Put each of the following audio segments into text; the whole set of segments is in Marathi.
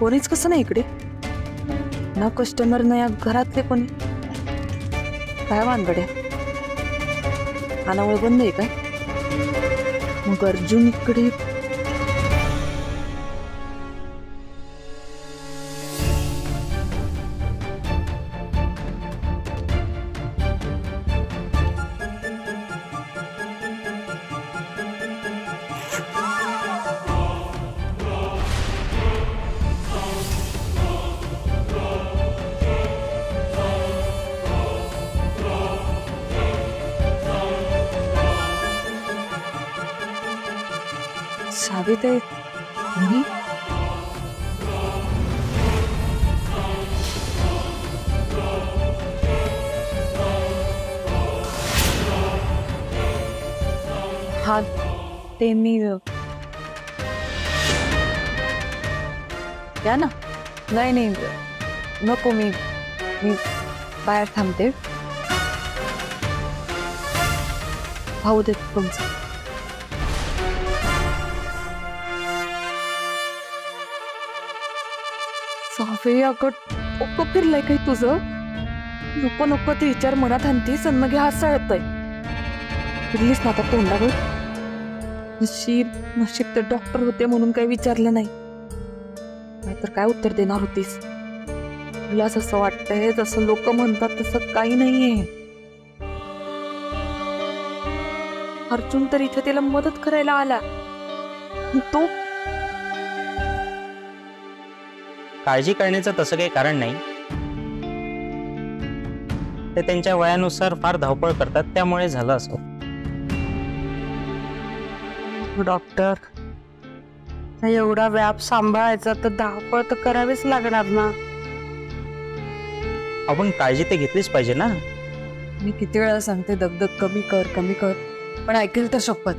कोणीच कसं नाही इकडे, ना कस्टमर ना या घरातले कोणी. काय वानगड्या, खानावळ बंद आहे काय? मग अर्जुन इकडे. सावित आहे तुम्ही? हा ते मी या ना. नाही नाही नको, मी बाहेर थांबते. भाऊ दे तुमचं. साफे अगं डोकं फिरलंय काही तुझं? नको नको ते विचार मनात आणतीस आणि मग हसाळतय. फिरलीस ना आता तोंडावर. नशीब ते डॉक्टर होते म्हणून काही विचारलं नाही, नाहीतर काय उत्तर देणार होतीस? तुला असं वाटतंय जसं लोक म्हणतात तसं काही नाहीये. अर्जुन तर इथे त्याला मदत करायला आला. तो काळजी करण्याचं तसं काही कारण नाही. ते त्यांच्या वयानुसार फार धावपळ करतात, त्यामुळे झालं असं. डॉक्टर, एवढा व्याप सांभाळायचा तर धावपळ तर करावीच लागणार ना. आपण काळजी ते घेतलीच पाहिजे ना. मी किती वेळा सांगते दगदग कमी कर कमी कर, पण ऐकेल तर शपथ.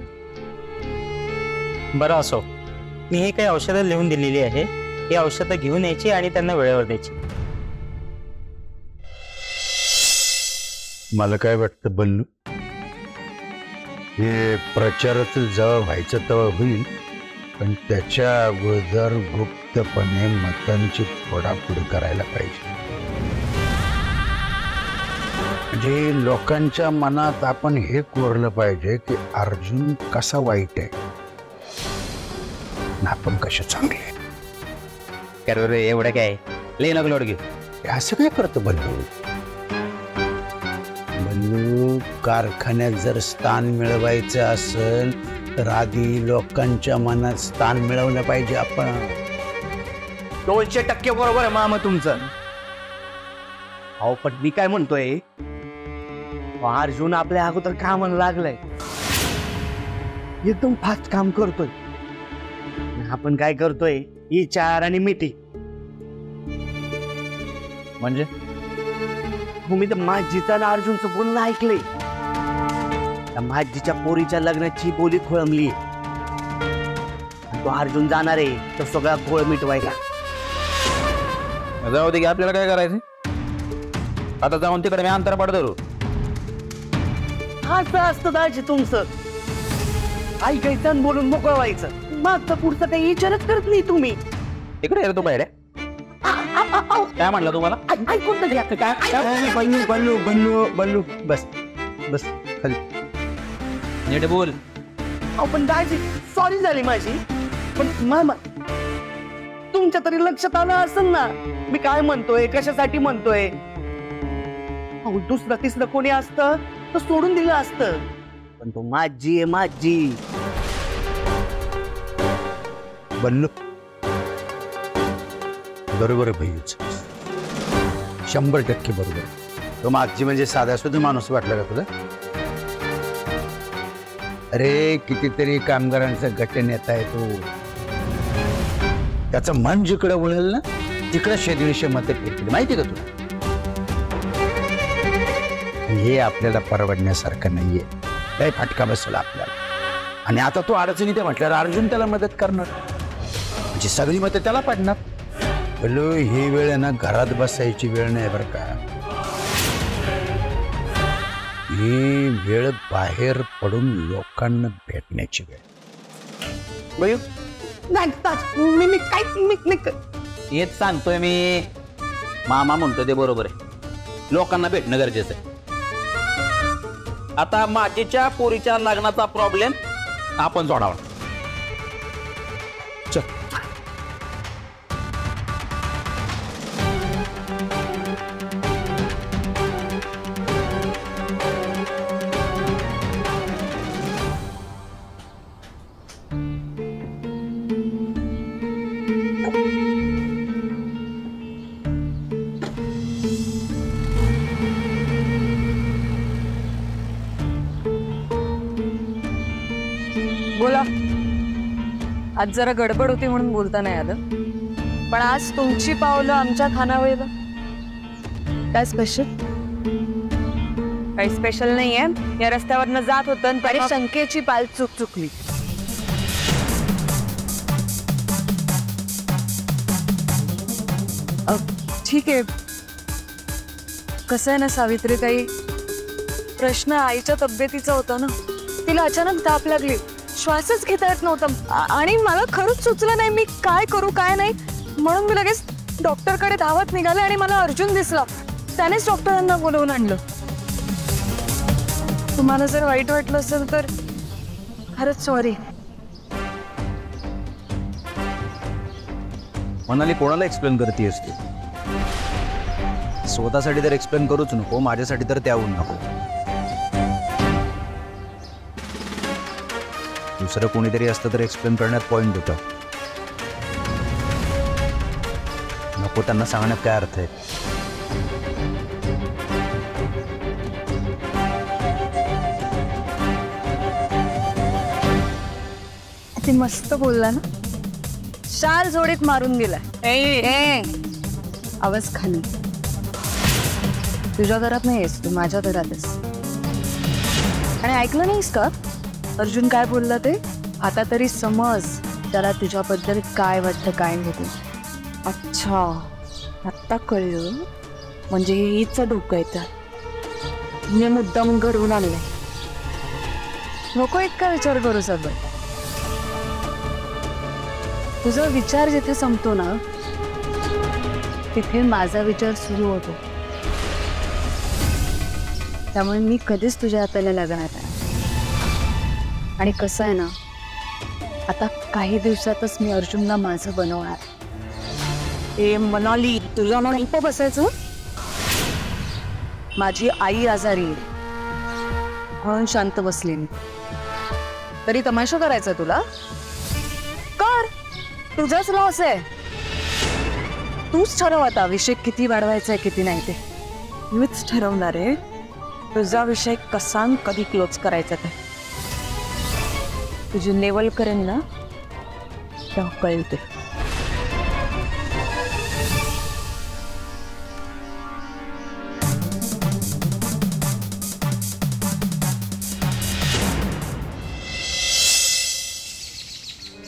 बरं असो, मी हे काही औषधं लिहून दिलेली आहे. ही औषधं घेऊन यायची आणि त्यांना वेळेवर द्यायची. मला काय वाटतं बल्लू, हे प्रचाराचं जेव्हा व्हायचं तेव्हा होईल, पण त्याच्या अगोदर गुप्तपणे मतांची फोडाफोड करायला पाहिजे. म्हणजे लोकांच्या मनात आपण हे कोरलं पाहिजे की अर्जुन कसा वाईट आहे ना आपण कसे चांगले. रे एवढं काय लई नको लोड घेऊ. असं काय करतो बल्लू? बल्लू, कारखान्यात जर स्थान मिळवायचं असेल तर आधी लोकांच्या मनात स्थान मिळवलं पाहिजे आपण. 200% बरोबर आहे मामा तुमचं. अहो पण मी काय म्हणतोय, अर्जुन आपल्या अगोदर कामाला लागलाय, एकदम फास्ट काम करतोय. आपण काय करतोय, ही चार आणि मिठी. म्हणजे मी तर माझीचा आणि अर्जुनचं बोलणं ऐकलंय. त्या माझीच्या पोरीच्या लग्नाची बोली खोळंबली. तो अर्जुन जाणार आहे तर सगळा खोळ मिटवायला. जाऊ दे की, आपल्याला काय करायचं आता. जाऊन तिकडे मी अंतर पडतो. असं असतं दाजी तुमचं, ऐकायचं आणि बोलून मोकळं व्हायचं. मागचं पुढचं काही विचारच करत नाही तुम्ही. इकडे येतो बाहेर. काय म्हणलं तुम्हाला? ऐकून तर घ्या. काय बल्लू बल्लू बल्लू बल्लू बस बस खाली. नीट बोल. अहो पण दाजी सॉरी झाली माझी, पण मामा तुमच्या तरी लक्षात आलं असेल ना मी काय म्हणतोय, कशासाठी म्हणतोय. अहो दुसरं तिसरं कोणी असतं तर सोडून दिलं असतं, पण तो माझी आहे माझी. बल्लू बरोबर आहे भाईच, 100% बरोबर. तो मागची म्हणजे साधा सुद्धा माणूस वाटला का तुला? अरे कितीतरी कामगारांचा गटनेता आहे तो. त्याचं मन जिकडे वळेल ना तिकडे शेदीशे मत फिरतील, माहिती का तुला? हे आपल्याला परवडण्यासारखं नाहीये. काही फटका बसला आपल्याला. आणि आता तो अडचणीत म्हटल्यावर अर्जुन त्याला मदत करणार, म्हणजे सगळी मतं त्याला पडणार. बोलो ही वेळ ना घरात बसायची वेळ नाही बरं का. ही वेळ बाहेर पडून लोकांना भेटण्याची वेळ. मी हेच सांगतोय मी. मामा म्हणतो ते बरोबर आहे, लोकांना भेटणं गरजेचं आहे. आता माझीच्या पोरीच्या लग्नाचा प्रॉब्लेम आपण सोडावा. चल. बोला. आज जरा गडबड होती म्हणून बोलता नाही आलं, पण आज तुमची पावलं आमच्या खानावळीला. काय स्पेशल? काही स्पेशल नाहीये. या रस्त्यावरनं जात होतं तरी शंकेची पाल चुकली. ठीक आहे. कसं आहे ना सावित्री ताई, प्रश्न आईच्या तब्येतीचा होता ना. तिला अचानक ताप लागली, श्वासच घेता येत नव्हता आणि मला खरंच सुचलं नाही मी काय करू काय नाही, म्हणून मी लगेच डॉक्टरकडे धावत निघाले आणि मला अर्जुन दिसला. त्यानेच डॉक्टरांना बोलवून आणलं. तुम्हाला जर वाईट वाटलं असेल तर खरंच सॉरी. मनाली कोणाला एक्सप्लेन करतेस तू? स्वतःसाठी तर एक्सप्लेन करूच नको, माझ्यासाठी तर त्याहून नको. दुसरं कोणीतरी असतं तर एक्सप्लेन करण्यात पॉइंट होता. नको त्यांना सांगण्यात काय अर्थ आहे? ती मस्त बोलला ना, शाल जोडीत मारून गेलाय. आवाज खाली. तुझ्या घरात नाहीस तू, माझ्या घरातच. आणि ऐकलं नाहीस का अर्जुन काय बोलला ते? आता तरी समज त्याला तुझ्याबद्दल काय वाटतं काय नाही. अच्छा, आत्ता कळलं. म्हणजे हिचं डोकं येतं. मी मुद्दाम घडवून आणलंय. नको इतका विचार करू सगळं. तुझा विचार जिथे संपतो ना तिथे माझा विचार सुरू होतो. त्यामुळे मी कधीच तुझ्या हाताला लागणार नाही. आणि कसं आहे ना, आता काही दिवसातच मी अर्जुनला माझं बनवणार. ए मनाली, तुझ्या मग इथं बसायचं. माझी आई आजारी म्हणून शांत बसली मी. तरी तमाशा करायचा तुला? कर, तुझाच लॉस आहे. तूच ठरव आता विषय किती वाढवायचा आहे किती नाही ते. मीच ठरवणार आहे तुझा विषय कसा कधी क्लोज करायचा ते. तुझी लेवल करेन ना तेव्हा कळेल ते.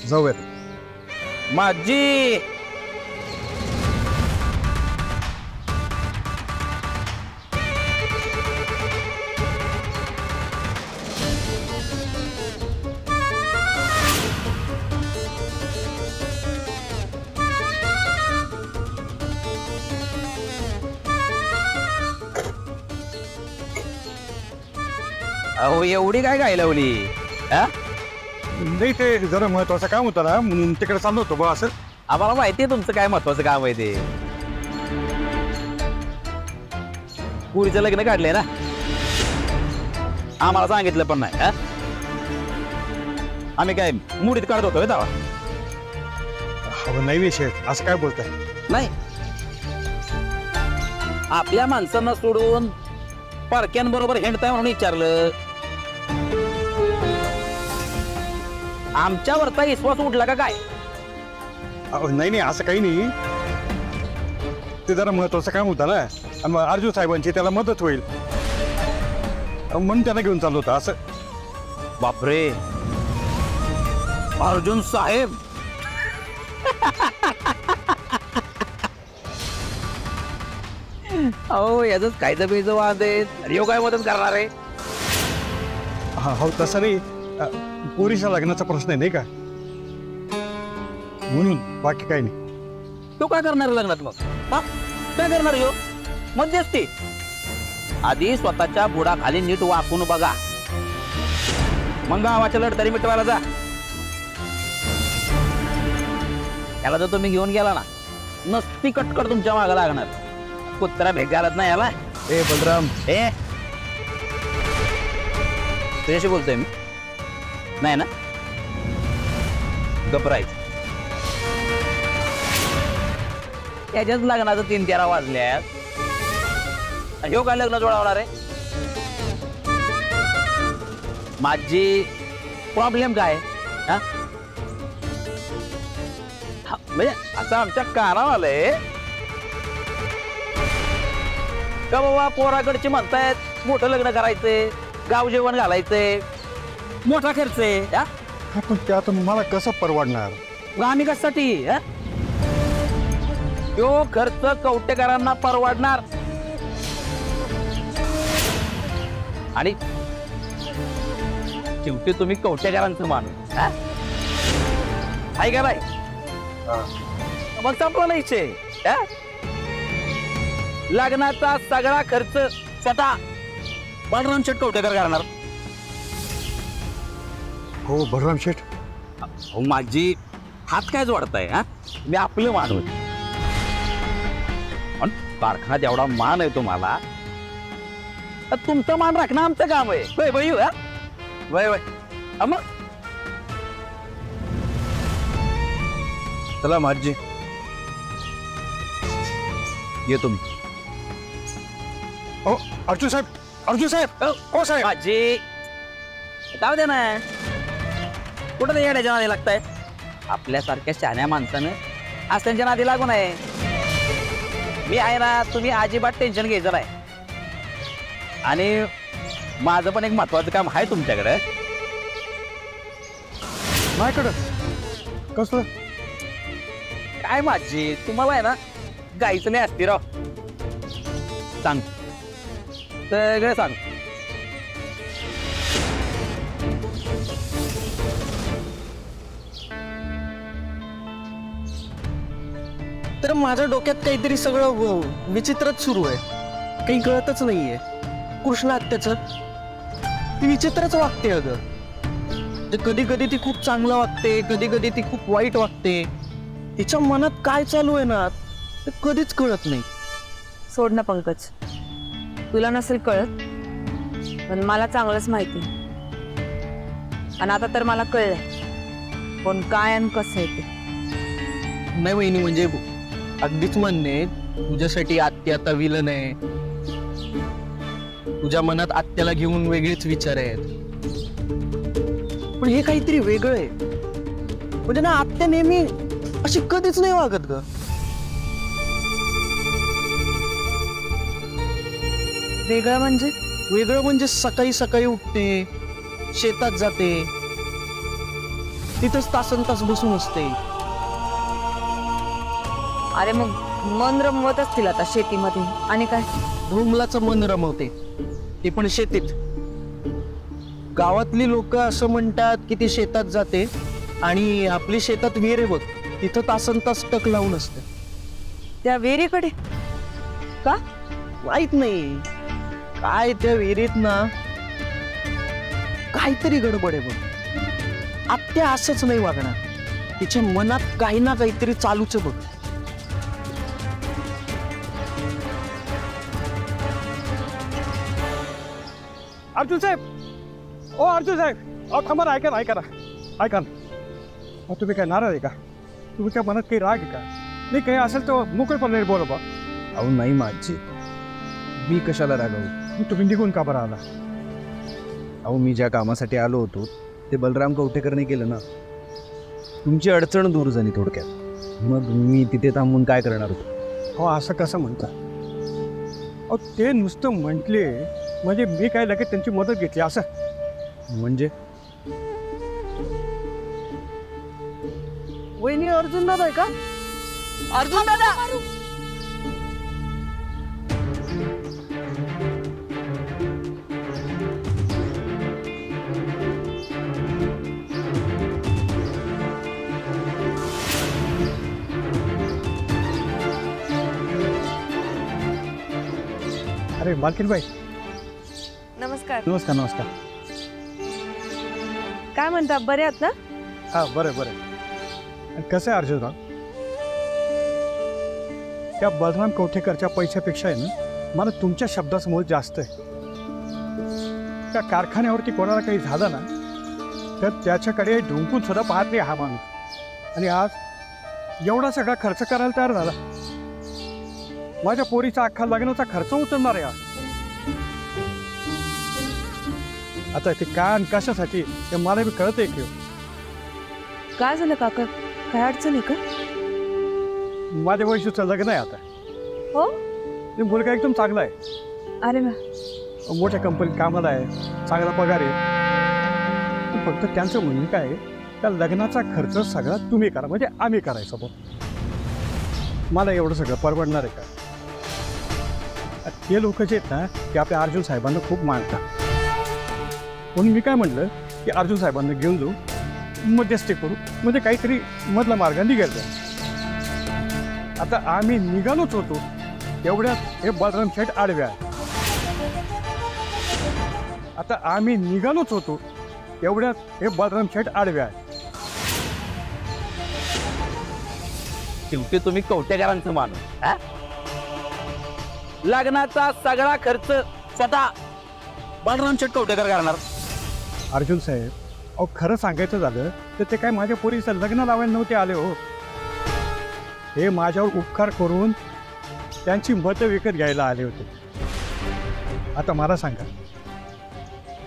जाऊयात. माझी अहो एवढी काय काय लावली? नाही, ते जरा महत्वाचं काम होतं ना म्हणून तिकडे चाललो होतो बा. असं आम्हाला माहिती आहे तुमचं काय महत्वाचं काम आहे ते. पुरीचं लग्न काढलंय ना, आम्हाला सांगितलं पण नाही. आम्ही काय मुडीत काढत होतो तेव्हा? नाही विषय असं काय बोलताय? नाही, आपल्या माणसांना सोडून परक्यांबरोबर हिंडताय म्हणून विचारलं. आमच्यावरचा विश्वास उठला का काय? नाही नाही, असं काही नाही. ते जरा महत्वाचं काम होतं ना, आणि अर्जुन साहेबांची त्याला मदत होईल म्हणून त्यांना घेऊन चाललो होतं. असं. बापरे, अर्जुन साहेब. अहो याच कायचं बेजं वाद आहे. रिओ काय मदत करणार आहे? हो तसं नाही, पुरीच्या लग्नाचा प्रश्न आहे नाही का, म्हणून बाकी काही नाही. तो काय करणार लग्नात मग? हा काय करणार यो? मध्यस्थी. आधी स्वतःच्या बुडाखाली नीट वाकून बघा, मग गावाच्या लढतरी मिटवायला जा. याला जर तुम्ही घेऊन गेला ना, नसती कटकट तुमच्या मागं लागणार. कुत्रा भेग घालत नाही याला. ए बलराम, ए तुझ्याशी बोलतोय मी, नाही ना? घबरायचं. त्याच्याच लग्नाचं 3-13 वाजल्यात. ह्यो काय लग्न जोडावणार आहे? माझी प्रॉब्लेम काय हा? म्हणजे असं आमच्या कानावर आलंय का बाबा, पोराकडचे म्हणतायत मोठं लग्न करायचंय, गाव जेवण घालायचंय, मोठा खर्च आहे. पण ते आता मला कसं परवडणार? मग आम्ही कशासाठी? तो खर्च कवटेकरांना परवडणार. आणि शेवटी तुम्ही कवटेकरांचं माणूस आहे का नाही? मग संपला नाही विषय. लग्नाचा सगळा खर्च स्वतः बलराम शेठ कवटेकर करणार. हो बलराम शेठ. माझी हात काय जोडताय? मी आपलं माणूस, कारखान्यात एवढा मान आहे तुम्हाला, तुमचा मान राखणं आमचं काम आहे. वय वय वय वय. मग चला माझी येतो मी. ओ अर्जुन साहेब, अर्जुन साहेब, ओ साहेब. माझी जाऊ दे ना, कुठं ते येण्याच्या नादी लागताय? आपल्यासारख्या शहाण्या माणसानं आज त्यांच्या नादी लागू नये. मी आहे ना, तुम्ही अजिबात टेन्शन घ्यायचं नाही. आणि माझं पण एक महत्वाचं काम आहे तुमच्याकडे. माझ्याकडं कसलं? काय माझी, तुम्हाला आहे ना गायचं नाही असते राव. सांग सगळं सांग. तर माझ्या डोक्यात काहीतरी सगळं विचित्रच सुरू आहे, काही कळतच नाहीये. कृष्णा आत्याचं ती विचित्रच वागते अगं. कधी कधी ती खूप चांगलं वागते, कधी कधी ती खूप वाईट वागते. तिच्या मनात काय चालू आहे ना ते कधीच कळत नाही. सोड ना पंकज, तुला नसेल कळत, पण मला चांगलंच माहिती. आणि आता तर मला कळलंय कोण काय आणि कसं आहे ते. नाही वहिनी, म्हणजे अगदीच म्हणणे, तुझ्यासाठी आत्या आता विलन आहे. तुझ्या मनात आत्याला घेऊन वेगळेच विचार आहेत. पण हे काहीतरी वेगळं आहे. म्हणजे ना, आत्या नेहमी अशी कधीच नाही वागत ग. वेगळं म्हणजे? वेगळं म्हणजे सकाळी सकाळी उठते, शेतात जाते, तिथंच तासन तास बसून असते. अरे मग मन रमवत असतील आता शेतीमध्ये, आणि काय? धुमलाचं मन रमवते, ते पण शेतीत. गावातली लोक असं म्हणतात की ती शेतात जाते, आणि आपली शेतात विहीर आहे बघ, तिथं तासन तास टक लावून असते. त्या विहिरीकडे का? माहित नाही काय त्या विहिरीत ना काहीतरी गडबड आहे बघ. आत्या असंच नाही वागणार, तिच्या मनात काही ना काहीतरी चालूच आहे बघ. अर्जुन साहेब, ओ अर्जुन साहेब, अहो थांबा ना, ऐका ना, ऐका ना, ऐका ना. अहो तुम्ही काय नाराज आहे का? तुमच्या मनात काही राग आहे का? नाही काही असेल तर मोकळेपणाने बोला बा. अहो नाही माझी, मी कशाला रागावू? तुम्ही निघून का बरं आला? अहो मी ज्या कामासाठी आलो होतो ते बलराम कवटेकरने केलं ना. तुमची अडचण दूर झाली थोडक्यात. मग मी तिथे थांबून काय करणार होतो? अहो असं कसं म्हणता? अहो ते नुसतं म्हटले म्हणजे मी काय लगेच त्यांची मदत घेतली असं? म्हणजे वहिनी अर्जुन दादा आहे का? अर्जुन दादा, अरे मालकीनबाई, नमस्कार. नमस्कार नमस्कार. काय म्हणता, बरे आहात ना? हा बरं बरं. आणि कसं आहे अर्जुनराव, त्या बलराम कवठेकरच्या पैशापेक्षा आहे ना मला तुमच्या शब्दासमोर जास्त आहे. त्या कारखान्यावरती कोणाला काही झालं ना तर त्याच्याकडे ढुंकून सुद्धा पाहत नाही हा माणूस. आणि आज एवढा सगळा खर्च करायला तयार झाला. माझ्या पोरीचा अख्खा लग्नाचा खर्च उचलणार आहे आज. आता ते का आणि कशासाठी हे मला बी कळत आहे की. काय झालं काका, काय अडचण आहे का? माझ्या वैशूचं लग्न आहे आता. हो. ते मुलगा एकदम चांगला आहे, अरे वा. मोठ्या कंपनीत कामाला आहे, चांगला पगार आहे. फक्त त्यांचं म्हणणं काय आहे, त्या लग्नाचा खर्च सगळा तुम्ही करा, म्हणजे आम्ही करायचं. पण मला एवढं सगळं परवडणार आहे का? ते लोक जे आहेत ना ते आपल्या अर्जुन साहेबांना खूप मानतात. म्हणून मी काय म्हटलं की अर्जुन साहेबांना घेऊन जाऊ, मध्यस्थी करू, म्हणजे काहीतरी मधला मार्ग निघेल. आता आम्ही निघालोच होतो एवढ्यात हे बलराम शेठ आडव्या आहे. आता आम्ही निघालोच होतो एवढ्यात हे बलराम शेठ आडव्या आहे. शेवटी तुम्ही कवटेकरांचं माणूस. लग्नाचा सगळा खर्च स्वतः बलराम शेठ कवटेकर करणार. अर्जुन साहेब, अहो खरं सांगायचं झालं तर ते काय माझ्या पोरीचं लग्न लावायला नव्हते आले हो. हे माझ्यावर उपकार करून त्यांची मतं विकत घ्यायला आले होते. आता मला सांगा,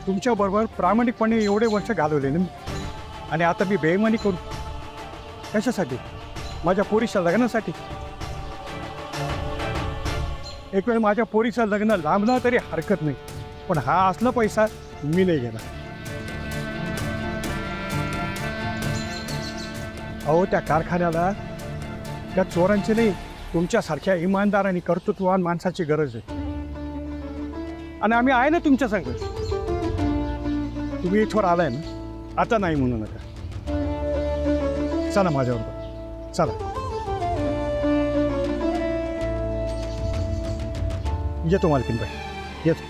तुमच्याबरोबर प्रामाणिकपणे एवढे वर्ष घालवले ना मी, आणि आता मी बेईमानी करू कशासाठी? माझ्या पोरीच्या लग्नासाठी. एक वेळ माझ्या पोरीचं लग्न लांबलं तरी हरकत नाही, पण हा असला पैसा मी नाही घेणार. अहो त्या कारखान्याला त्या चोरांची नाही, तुमच्यासारख्या इमानदार आणि कर्तृत्ववान माणसाची गरज आहे. आणि आम्ही आहे ना तुमच्या संग. तुम्ही इथवर आलाय ना, आता नाही म्हणू नका. चला माझ्याबरोबर, चला. येतो मालकीनबाई, येतो.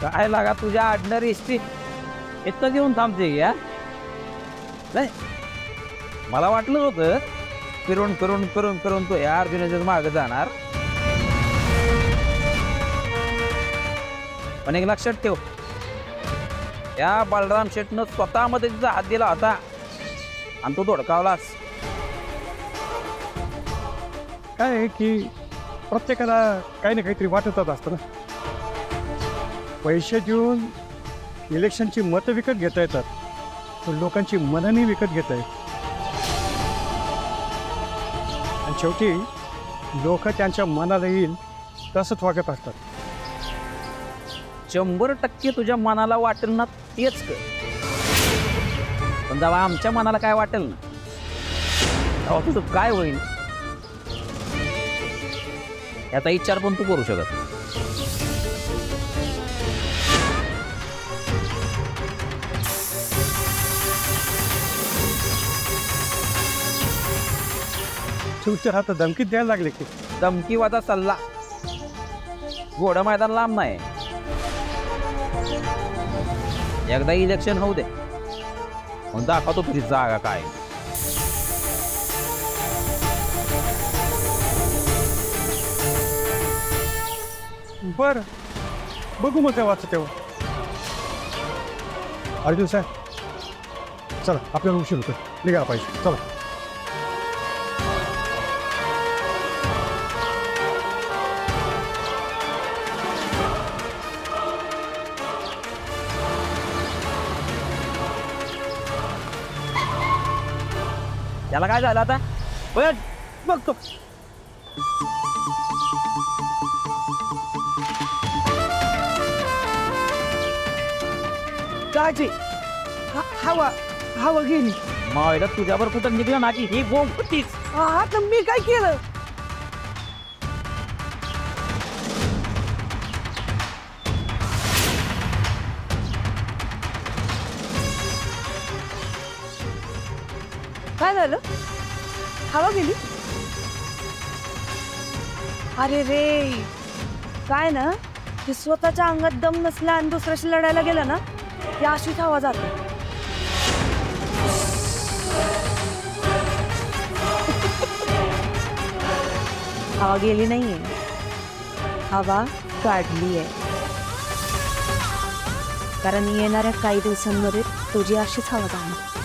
काय लागा तुझ्या आडणारी हिस्ट्री इतकं घेऊन थांबते या? नाही, मला वाटलं होतं फिरून फिरून फिरून फिरून तो या अर्जुनाच्याच मागे जाणार. पण एक लक्षात ठेव, या बलराम शेठनं स्वतःमध्ये तिचा हात दिला होता आणि तो धोडकावलास. काय आहे की प्रत्येकाला काही ना काहीतरी वाटतच असतं ना. पैसे देऊन इलेक्शनची मतं विकत घेता येतात, पण लोकांची मनंही विकत घेता येत. आणि शेवटी लोक त्यांच्या मनाला येईल तसंच वागत असतात. 100% तुझ्या मनाला वाटेल ना तेच कर. पण जेव्हा आमच्या मनाला काय वाटेल ना तेव्हा तुझं काय होईल याचा विचार पण तू करू शकत. शेवटी आता धमकीत द्यायला लागले की. धमकीवाचा सल्ला घोडा मैदान लांब नाही. एकदा इलेक्शन होऊ दे, मग दाखवतो तुझी जागा काय. बरं, बघू मग तेव्हाच तेव्हा. अर्जुन साहेब, चला आपल्याला उशीर होतो, निघाला पाहिजे. चला. त्याला काय झालं आता? बघतो. दाजी, हवा हवा गेली. मायला तुझ्यावर कुठं निघलं ना की ही बोंब होतीच. आता मी काय केलं? काय झालं? हवा गेली? अरे रे, काय ना की स्वतःच्या अंगात दम नसला आणि दुसऱ्याशी लढायला गेला ना या अशीच हवा जाते. हवा गेली नाहीये, हवा काढली आहे. कारण येणाऱ्या काही दिवसांमध्ये तुझी अशीच हवा जाणार.